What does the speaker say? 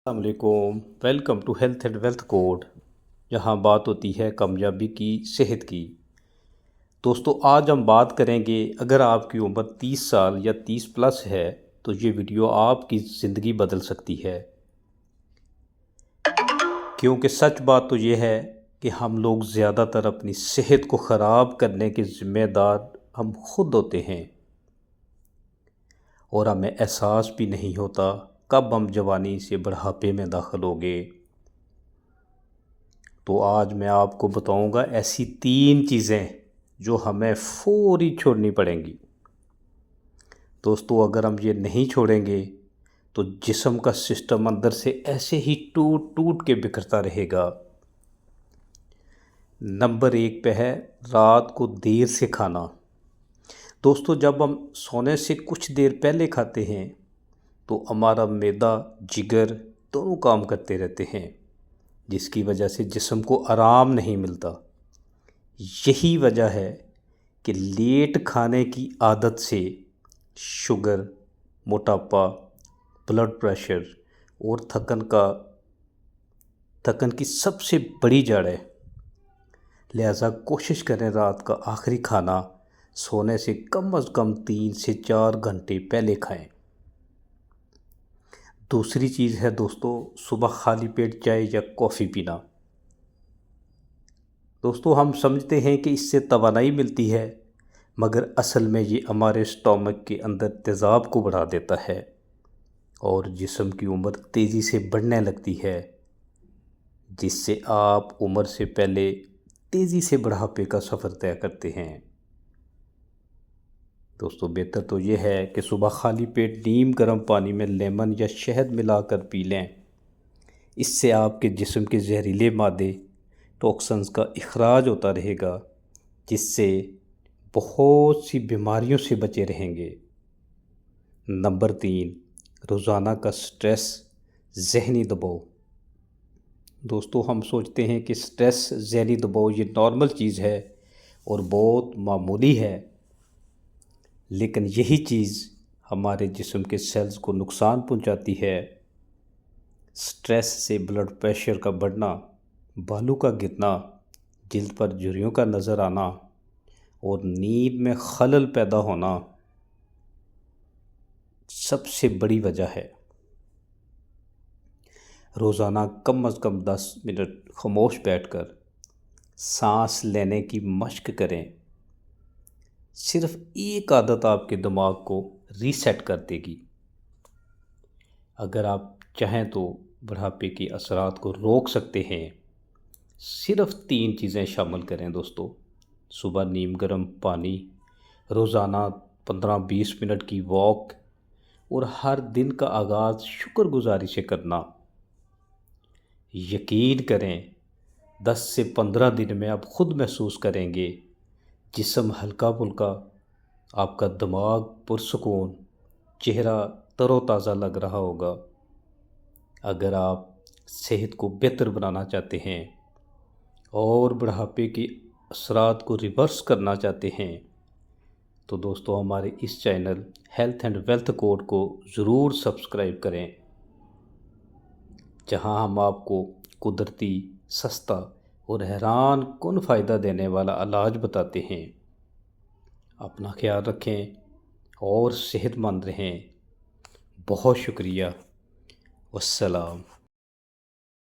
السلام علیکم، welcome to health and wealth code, جہاں بات ہوتی ہے کامیابی کی، صحت کی۔ دوستو، آج ہم بات کریں گے، اگر آپ کی عمر 30 سال یا 30 پلس ہے تو یہ ویڈیو آپ کی زندگی بدل سکتی ہے، کیونکہ سچ بات تو یہ ہے کہ ہم لوگ زیادہ تر اپنی صحت کو خراب کرنے کے ذمہ دار ہم خود ہوتے ہیں، اور ہمیں احساس بھی نہیں ہوتا کب ہم جوانی سے بڑھاپے میں داخل ہو گئے۔ تو آج میں آپ کو بتاؤں گا ایسی 3 چیزیں جو ہمیں فوری چھوڑنی پڑیں گی۔ دوستو، اگر ہم یہ نہیں چھوڑیں گے تو جسم کا سسٹم اندر سے ایسے ہی ٹوٹ ٹوٹ کے بکھرتا رہے گا۔ نمبر 1 پہ ہے رات کو دیر سے کھانا۔ دوستو، جب ہم سونے سے کچھ دیر پہلے کھاتے ہیں تو ہمارا معدہ، جگر دونوں کام کرتے رہتے ہیں، جس کی وجہ سے جسم کو آرام نہیں ملتا۔ یہی وجہ ہے کہ لیٹ کھانے کی عادت سے شوگر، موٹاپا، بلڈ پریشر اور تھکن کی سب سے بڑی جڑ ہے۔ لہذا کوشش کریں رات کا آخری کھانا سونے سے کم از کم 3 سے 4 گھنٹے پہلے کھائیں۔ دوسری چیز ہے دوستو، صبح خالی پیٹ چائے یا کافی پینا۔ دوستو، ہم سمجھتے ہیں کہ اس سے توانائی ملتی ہے، مگر اصل میں یہ ہمارے اسٹامک کے اندر تیزاب کو بڑھا دیتا ہے اور جسم کی عمر تیزی سے بڑھنے لگتی ہے، جس سے آپ عمر سے پہلے تیزی سے بڑھاپے کا سفر طے کرتے ہیں۔ دوستو، بہتر تو یہ ہے کہ صبح خالی پیٹ نیم گرم پانی میں لیمن یا شہد ملا کر پی لیں۔ اس سے آپ کے جسم کے زہریلے مادے، ٹاکسنز کا اخراج ہوتا رہے گا، جس سے بہت سی بیماریوں سے بچے رہیں گے۔ نمبر 3، روزانہ کا سٹریس، ذہنی دباؤ۔ دوستو، ہم سوچتے ہیں کہ سٹریس، ذہنی دباؤ یہ نارمل چیز ہے اور بہت معمولی ہے، لیکن یہی چیز ہمارے جسم کے سیلز کو نقصان پہنچاتی ہے۔ سٹریس سے بلڈ پریشر کا بڑھنا، بالوں کا گرنا، جلد پر جھریوں کا نظر آنا اور نیند میں خلل پیدا ہونا سب سے بڑی وجہ ہے۔ روزانہ کم از کم 10 منٹ خاموش بیٹھ کر سانس لینے کی مشق کریں۔ صرف ایک عادت آپ کے دماغ کو ریسیٹ کر دے گی۔ اگر آپ چاہیں تو بڑھاپے کے اثرات کو روک سکتے ہیں۔ صرف 3 چیزیں شامل کریں دوستو: صبح نیم گرم پانی، روزانہ 15-20 منٹ کی واک، اور ہر دن کا آغاز شکر گزاری سے کرنا۔ یقین کریں 10 سے 15 دن میں آپ خود محسوس کریں گے، جسم ہلکا پھلکا، آپ کا دماغ پرسکون، چہرہ تر و تازہ لگ رہا ہوگا۔ اگر آپ صحت کو بہتر بنانا چاہتے ہیں اور بڑھاپے کے اثرات کو ریورس کرنا چاہتے ہیں تو دوستو ہمارے اس channel health and wealth code کو ضرور سبسکرائب کریں، جہاں ہم آپ کو قدرتی، سستا اور حیران کن فائدہ دینے والا علاج بتاتے ہیں۔ اپنا خیال رکھیں اور صحت مند رہیں۔ بہت شکریہ۔ والسلام۔